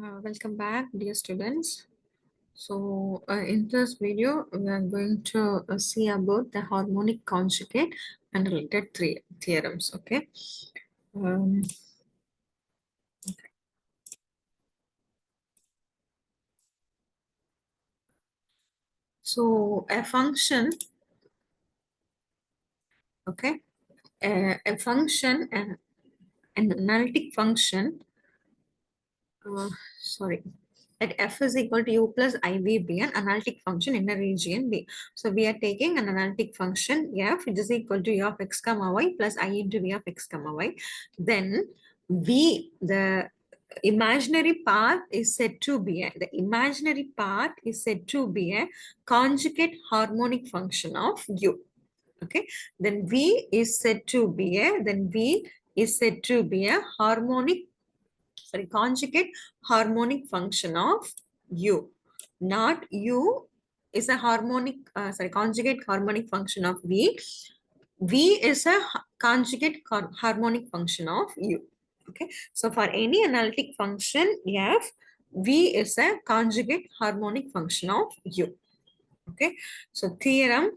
Welcome back, dear students. So, in this video, we are going to see about the harmonic conjugate and related three theorems. Okay. Um, so, a function, okay, a function, an analytic function. Sorry. At f is equal to u plus iv be an analytic function in a region B. So we are taking an analytic function f, which is equal to u of x comma y plus I into v of x comma y. Then v, the imaginary part is said to be a conjugate harmonic function of u. Okay. Then v is said to be a conjugate harmonic function of u. Not u is a conjugate harmonic function of v. V is a conjugate harmonic function of u. Okay. So for any analytic function f, v is a conjugate harmonic function of u. Okay. So theorem.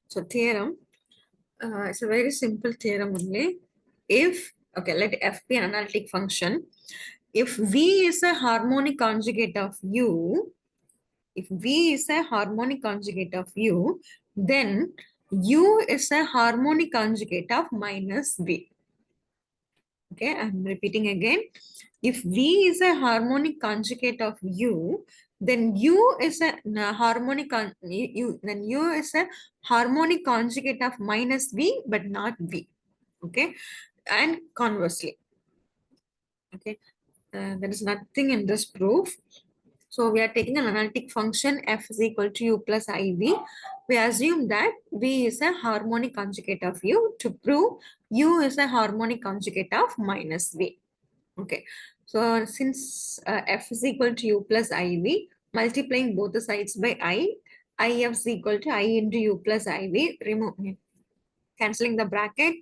So theorem. It's a very simple theorem only. If, okay, let f be an analytic function. If v is a harmonic conjugate of u, then u is a harmonic conjugate of minus v. Okay, I'm repeating again. If v is a harmonic conjugate of u, then u is a harmonic conjugate of minus v, but not v. Okay, and conversely. Okay, there is nothing in this proof. So we are taking an analytic function f is equal to u plus iv. We assume that v is a harmonic conjugate of u to prove u is a harmonic conjugate of minus v. Okay. So since f is equal to u plus iv, multiplying both the sides by I f is equal to I into u plus iv, cancelling the bracket,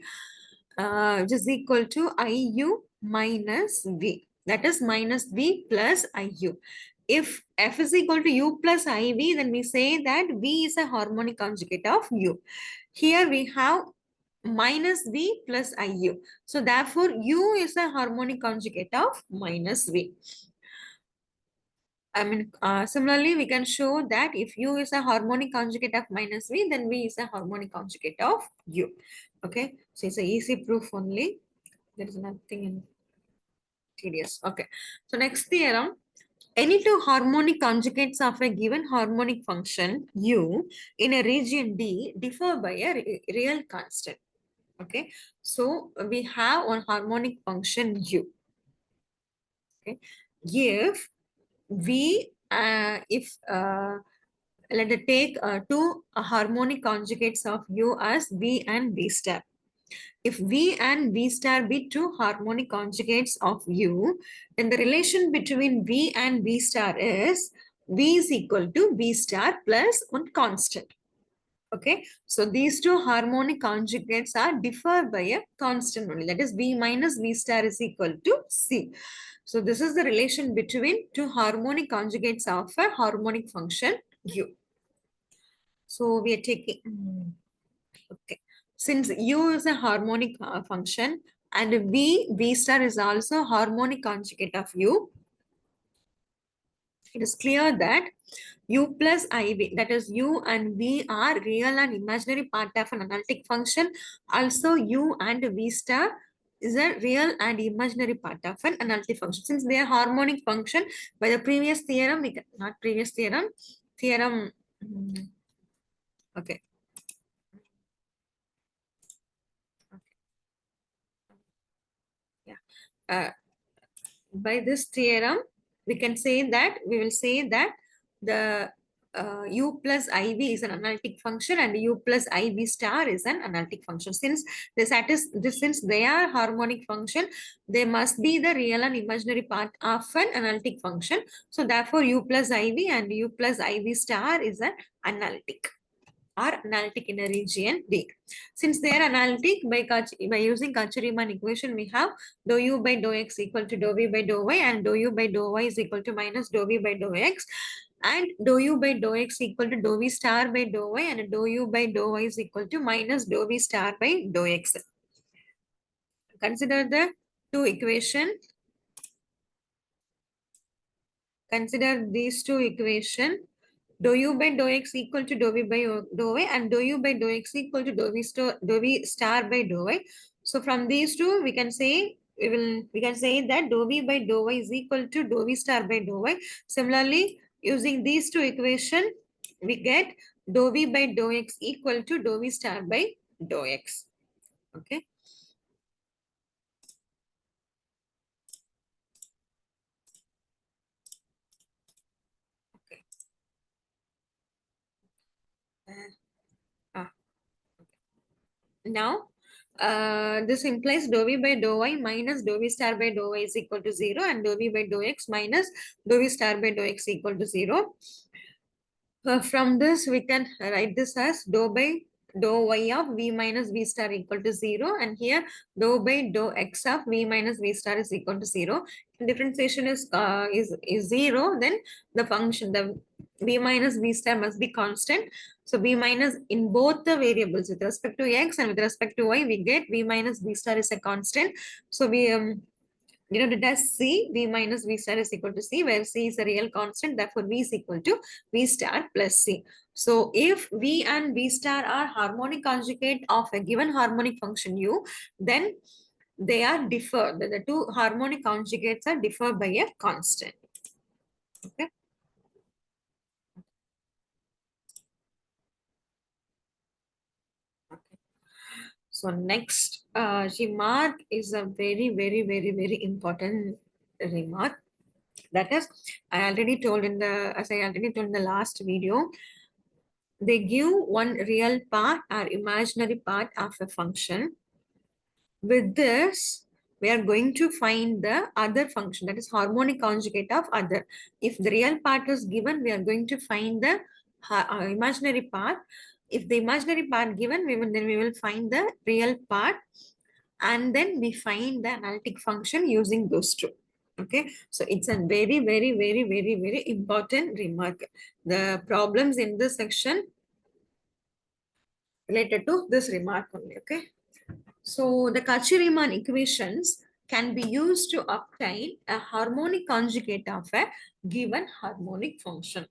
which is equal to iu minus v. That is minus v plus iu. If f is equal to u plus iv, then we say that v is a harmonic conjugate of u. Here we have minus v plus iu. So therefore, u is a harmonic conjugate of minus v. Similarly, we can show that if u is a harmonic conjugate of minus v, then v is a harmonic conjugate of u. Okay, so it's an easy proof only. There is nothing in tedious. Okay, so next theorem. Any two harmonic conjugates of a given harmonic function u in a region D differ by a real constant. Okay, so we have one harmonic function u. Okay, if v, let us take two harmonic conjugates of u as v and v star. If v and v star be two harmonic conjugates of u, then the relation between v and v star is v is equal to v star plus one constant. Okay, so these two harmonic conjugates are differ by a constant only. That is v minus v star is equal to c. So this is the relation between two harmonic conjugates of a harmonic function u. So we are taking, okay. Since u is a harmonic function and v star is also harmonic conjugate of u, it is clear that u plus iv, that is u and v are real and imaginary part of an analytic function. Also u and v star is a real and imaginary part of an analytic function. Since they are harmonic function, by the previous theorem, theorem, okay. Yeah. By this theorem, we will say that the u plus iv is an analytic function and u plus iv star is an analytic function. Since since they are harmonic function, they must be the real and imaginary part of an analytic function. So therefore u plus iv and u plus iv star is an analytic, are analytic in a region D. Since they are analytic, by using Cauchy-Riemann equation, we have dou u by dou x equal to dou v by dou y, and dou u by dou y is equal to minus dou v by dou x, and dou u by dou x equal to dou v star by dou y, and dou u by dou y is equal to minus dou v star by dou x. Consider the two equation. Consider these two equation. Dou u by dou x equal to dou v by dou y, and dou u by dou x equal to dou v star by dou y. So from these two, we can say that dou v by dou y is equal to dou v star by dou y. Similarly, using these two equation, we get dou v by dou x equal to dou v star by dou x. Okay. Okay. Ah. Now, this implies dou v by dou y minus dou v star by dou y is equal to 0, and dou v by dou x minus dou v star by dou x equal to 0. From this, we can write this as dou y of v minus v star equal to 0, and here dou by dou x of v minus v star is equal to 0. Differentiation is 0, then the function, the v minus v star must be constant. So v minus in both the variables with respect to x and with respect to y, we get v minus v star is a constant. So we denote it as C, V minus V star is equal to C, where C is a real constant, therefore V is equal to V star plus C. So if V and V star are harmonic conjugate of a given harmonic function U, then they are differ. The two harmonic conjugates are differ by a constant. Okay. So next remark is a very important remark. That is, as I already told in the last video, they give one real part or imaginary part of a function. With this, we are going to find the other function, that is harmonic conjugate of other. If the real part is given, we are going to find the imaginary part. If the imaginary part given, then we will find the real part, and then we find the analytic function using those two. Okay, so it's a very important remark. The problems in this section related to this remark only. Okay, so the Cauchy-Riemann equations can be used to obtain a harmonic conjugate of a given harmonic function.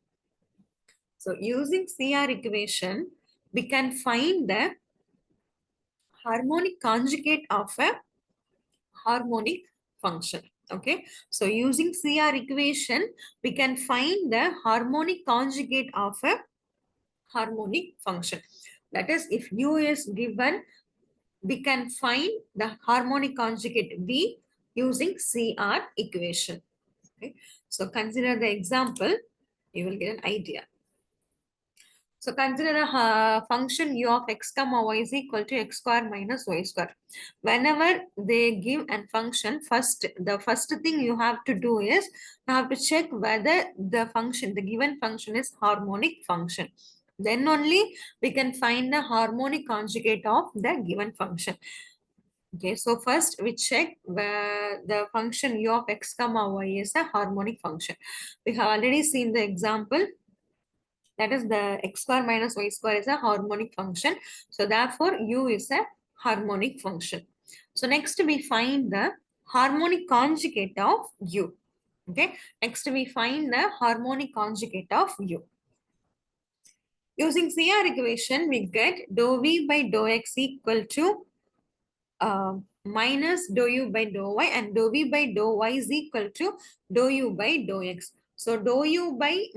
So using CR equation, we can find the harmonic conjugate of a harmonic function. Okay, so using CR equation, we can find the harmonic conjugate of a harmonic function. That is, if U is given, we can find the harmonic conjugate V using CR equation. Okay, so consider the example, you will get an idea. So consider a function u of x comma y is equal to x square minus y square. Whenever they give a function, the first thing you have to do is you have to check whether the given function is harmonic function. Then only we can find the harmonic conjugate of the given function. Okay, so first we check where the function u of x comma y is a harmonic function. We have already seen the example, that is the x square minus y square is a harmonic function. So therefore u is a harmonic function. So next we find the harmonic conjugate of u. Okay, next we find the harmonic conjugate of u. Using CR equation, we get dou v by dou x equal to minus dou u by dou y, and dou v by dou y is equal to dou u by dou x. So dou u by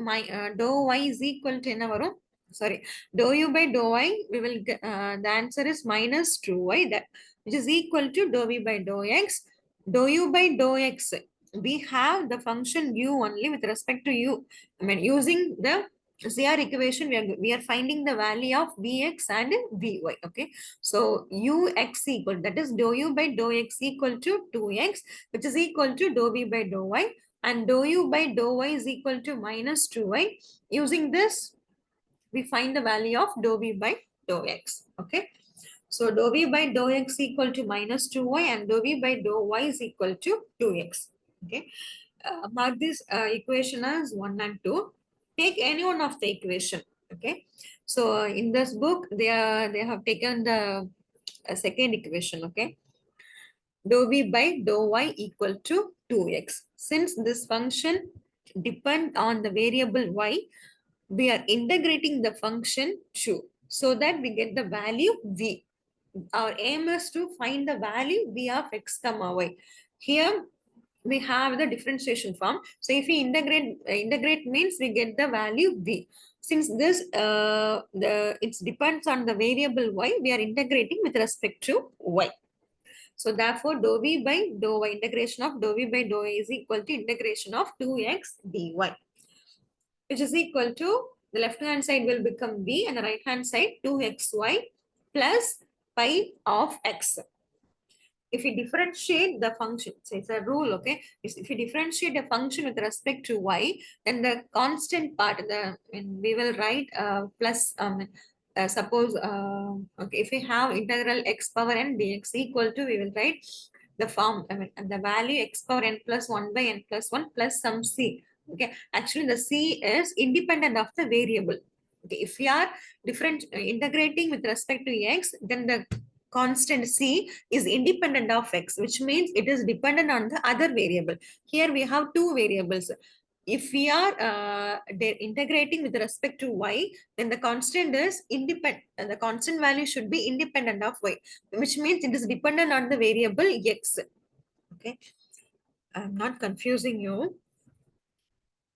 dou y is equal to enna varum? Sorry, dou u by dou y, we will get, the answer is minus 2y, that which is equal to dou v by dou x. Dou u by dou x, we have the function u only with respect to u. I mean, using the CR equation, we are finding the value of Vx and Vy. Okay, so Ux equal, that is dou u by dou x equal to 2x, which is equal to dou v by dou y, and dou u by dou y is equal to minus 2y. Using this, we find the value of dou v by dou x. Okay, so dou v by dou x equal to minus 2y and dou v by dou y is equal to 2x. Okay, mark this equation as 1 and 2. Take any one of the equation. Okay, so in this book they have taken the second equation. Okay, dou v by dou y equal to 2x. Since this function depend on the variable y, we are integrating the function to, so that we get the value v. Our aim is to find the value v of x comma y. Here we have the differentiation form. So if we integrate means we get the value v. Since this it depends on the variable y, we are integrating with respect to y. So therefore dou v by dou y, integration of dou v by dou y is equal to integration of 2x dy, which is equal to, the left hand side will become v and the right hand side 2xy plus pi of x. If we differentiate the function, so it's a rule, okay? If we differentiate a function with respect to y, then the constant part, we will write plus, suppose, okay, if we have integral x power n dx equal to, we will write the form, and the value x power n plus 1 by n plus 1 plus some c. Okay, actually the c is independent of the variable. Okay, if we are integrating with respect to x, then the constant c is independent of x, which means it is dependent on the other variable. Here we have two variables. If we are integrating with respect to y, then the constant is independent. The constant value should be independent of y, which means it is dependent on the variable x. Okay, I'm not confusing you.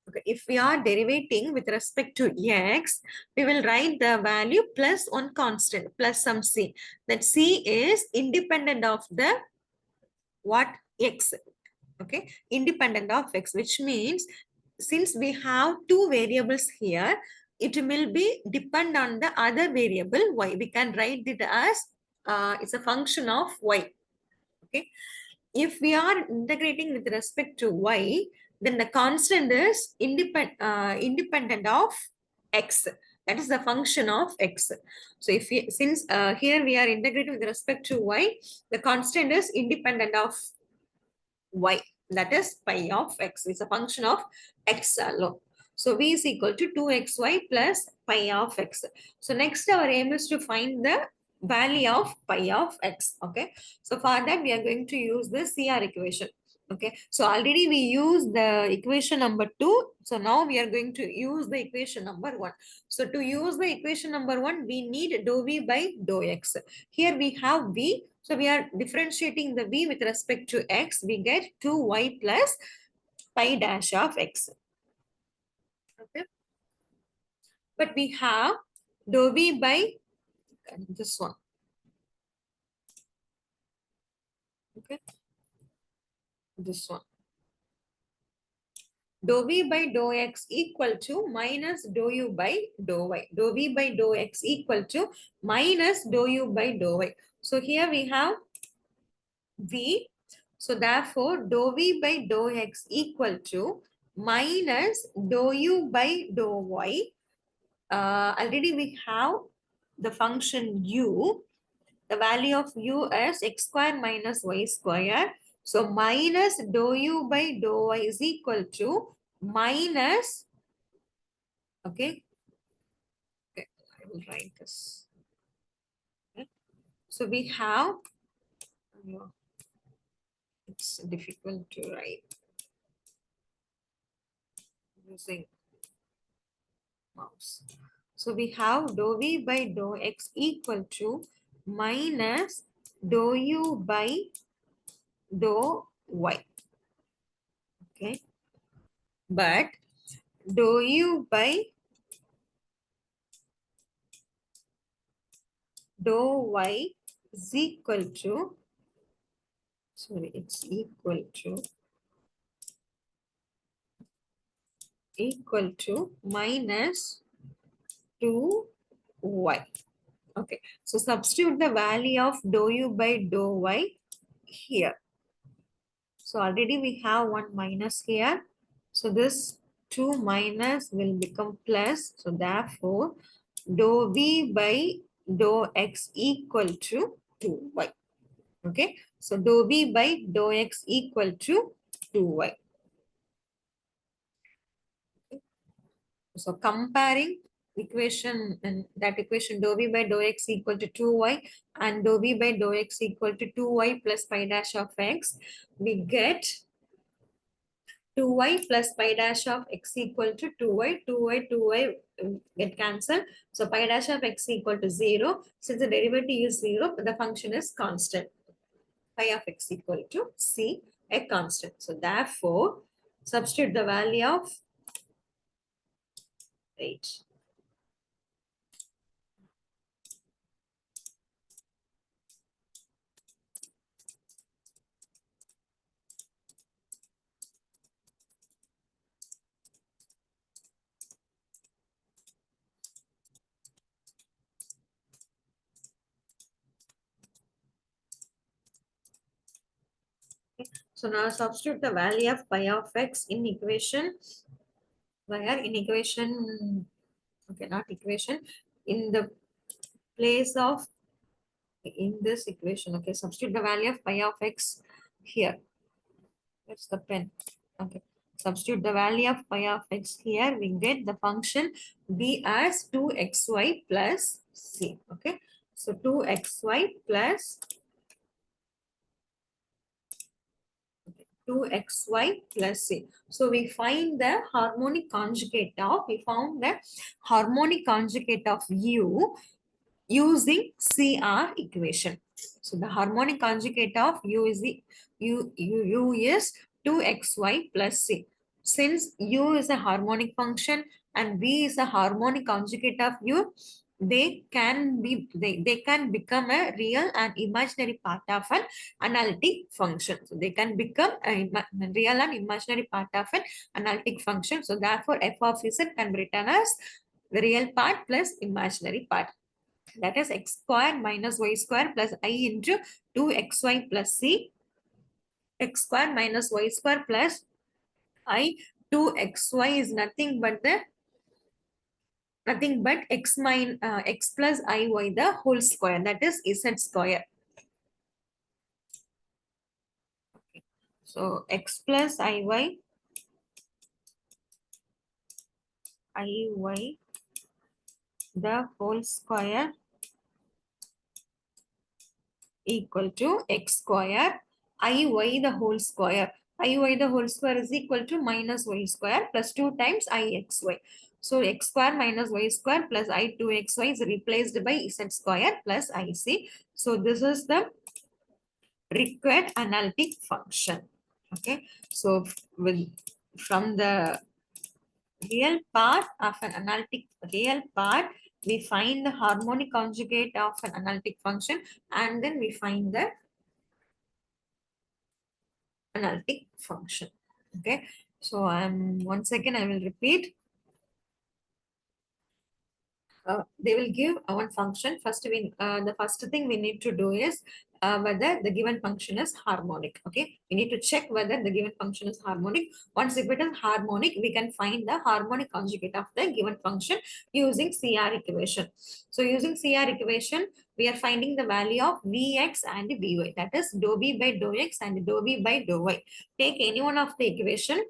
Okay, if we are derivating with respect to x, we will write the value plus one constant plus some c. That c is independent of the what? X. Okay, independent of x, which means since we have two variables here, it will be depend on the other variable y. We can write it as it's a function of y. Okay, if we are integrating with respect to y, then the constant is independent of x. That is the function of x. So if we, since here we are integrating with respect to y, the constant is independent of y. That is pi of x. It's a function of x alone. So v is equal to 2xy plus pi of x. So next our aim is to find the value of pi of x. Okay, so for that we are going to use the CR equation. Okay, so already we used the equation number 2. So now we are going to use the equation number 1. So to use the equation number 1, we need dou v by dou x. Here we have v. So we are differentiating the v with respect to x. We get 2y plus pi dash of x. Okay, but we have dou v by this one. Okay, this one. Dou v by dou x equal to minus dou u by dou y. Dou v by dou x equal to minus dou u by dou y. So here we have v. So therefore, dou v by dou x equal to minus dou u by dou y. Already we have the function u. The value of u is x square minus y square. So minus dou u by dou y is equal to minus, okay, okay, I will write this. Okay. So we have, it's difficult to write using mouse. So we have dou v by dou x equal to minus dou u by dou y. Okay, but dou u by dou y is equal to, sorry, it's equal to minus 2y. Okay, so substitute the value of dou u by dou y here. So already we have one minus here. So this 2 minus will become plus. So therefore, dou v by dou x equal to 2y. Okay, so dou v by dou x equal to 2y. So comparing equation, and that equation dou v by dou x equal to 2y and dou v by dou x equal to 2y plus pi dash of x, we get 2y plus pi dash of x equal to 2y, 2y get cancelled. So pi dash of x equal to 0. Since the derivative is 0, the function is constant. Pi of x equal to c, a constant. So therefore, substitute the value of 8. So now substitute the value of pi of x in equation, where in equation, okay, not equation, in the place of, in this equation, okay, substitute the value of pi of x here. That's the pen. Okay. Substitute the value of pi of x here. We get the function b as 2xy plus c. Okay. So 2xy plus 2xy plus c. So we find the harmonic conjugate of, we found the harmonic conjugate of u using CR equation. So the harmonic conjugate of u is u is 2xy plus c. Since u is a harmonic function and v is a harmonic conjugate of u, they can become a real and imaginary part of an analytic function. So they can become a real and imaginary part of an analytic function. So therefore f of z can be written as the real part plus imaginary part. That is x square minus y square plus I into 2xy plus c. X square minus y square plus I 2xy is nothing but x plus iy the whole square, that is z square. So x plus iy the whole square equal to x square iy the whole square. Iy the whole square is equal to minus y square plus 2 times ixy. So x square minus y square plus I 2xy is replaced by z square plus ic. So this is the required analytic function. Okay. So with, from the real part of an analytic real part, we find the harmonic conjugate of an analytic function, and then we find the analytic function. Okay, so once again I will repeat. They will give one function. First, the first thing we need to do is whether the given function is harmonic. Okay, we need to check whether the given function is harmonic. Once if it is harmonic, we can find the harmonic conjugate of the given function using CR equation. So using CR equation, we are finding the value of Vx and Vy. That is dou v by dou x and dou v by dou y. Take any one of the equation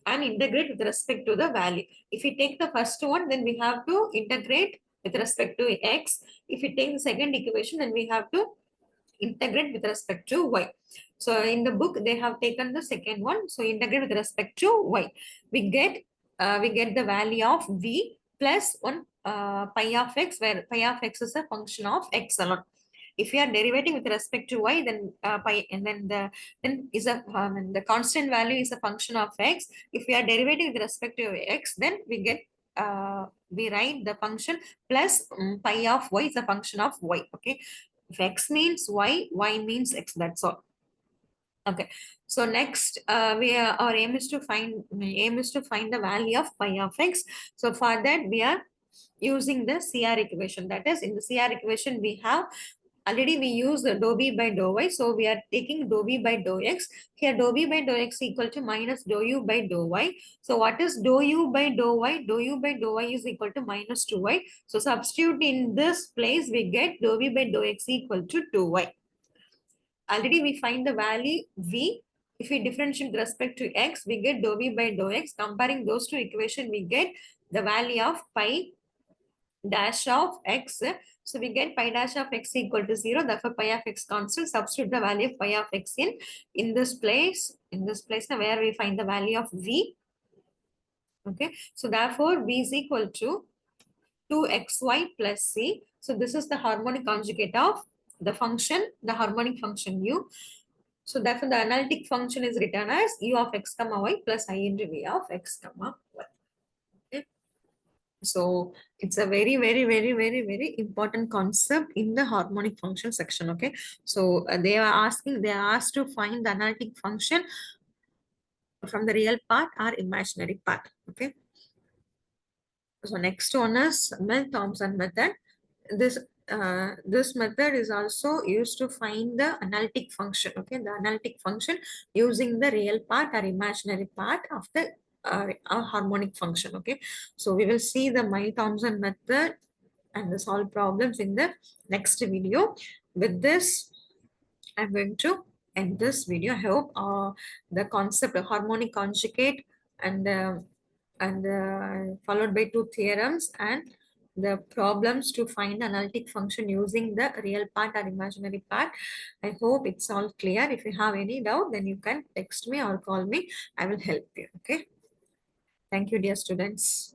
and integrate with respect to the value. If we take the first one, then we have to integrate with respect to x. If we take the second equation, then we have to integrate with respect to y. So in the book, they have taken the second one. So integrate with respect to y. We get the value of v plus 1 pi of x, where pi of x is a function of x alone. If we are derivating with respect to y, then pi, and then the constant value is a function of x. If we are derivating with respect to x, then we get we write the function plus pi of y is a function of y. Okay, if x means y, y means x. That's all. Okay, so next our aim is to find the value of pi of x. So for that we are using the CR equation. That is, in the CR equation, we have already we use the dou v by dou y. So we are taking dou v by dou x. Here dou v by dou x equal to minus dou u by dou y. So what is dou u by dou y? Dou u by dou y is equal to minus 2y. So substitute in this place, we get dou v by dou x equal to 2y. Already we find the value v. If we differentiate with respect to x, we get dou v by dou x. Comparing those two equations, we get the value of pi dash of x. So we get pi dash of x equal to 0. Therefore, pi of x constant. Substitute the value of pi of x in this place. In this place, now where we find the value of v. Okay. So therefore, v is equal to 2xy plus c. So this is the harmonic conjugate of the function, the harmonic function u. So therefore, the analytic function is written as u of x comma y plus I into v of x comma y. Okay. So it's a very, very, very, very, very important concept in the harmonic function section. Okay. So they are asked to find the analytic function from the real part or imaginary part. Okay. So next one is Milne-Thomson method. This method is also used to find the analytic function. Okay, the analytic function using the real part or imaginary part of the harmonic function. Okay, so we will see the Milne-Thomson method and the solve problems in the next video. With this, I'm going to end this video. I hope the concept of harmonic conjugate and followed by two theorems and the problems to find analytic function using the real part or imaginary part. I hope it's all clear. If you have any doubt, then you can text me or call me. I will help you. Okay. Thank you, dear students.